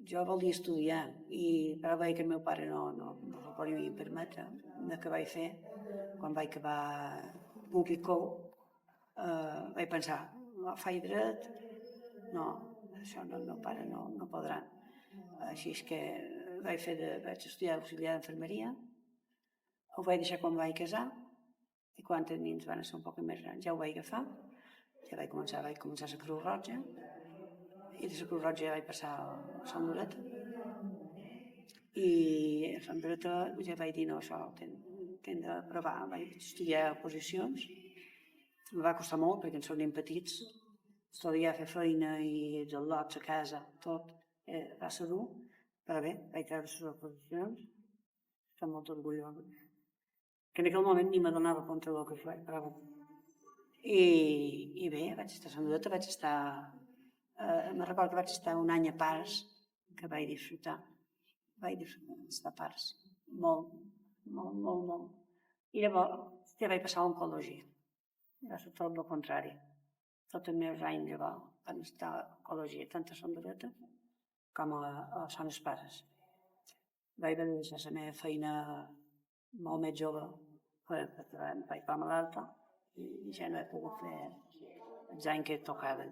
jo volia estudiar, però veia que el meu pare no ho podia permetre. El que vaig fer, quan vaig acabar público, vaig pensar, faig dret, no, això no, el meu pare no podrà. Així és que vaig estudiar auxiliar d'infermeria, ho vaig deixar quan vaig casar, i quan els nens van ser un poc més grans ja ho vaig agafar, ja vaig començar a la Creu Roja, i de la Creu Roja vaig passar a Sant Lloret, i a Sant Lloret ja vaig dir, no, això tinc de provar, vaig estudiar oposicions, em va costar molt perquè ens són petits, estudiar, fer feina i els al·lots a casa, tot, va ser dur, però bé, vaig treure les oposicions, estic molt orgullosa, que en aquell moment ni m'adonava contra el que feia, però bé. I bé, vaig estar a Sant Lloret, me'n recordo que vaig estar un any a Pares, que vaig disfrutar d'estar a Pares, molt. I llavors ja vaig passar a oncologia, va ser tot el contrari. Tots els meus anys llavors van estar a oncologia, tant a Sant Lloret com a Son Pares. Vaig haver de deixar la meva feina molt més jove, perquè vaig estar malalta i ja no he pogut fer els anys que tocaven.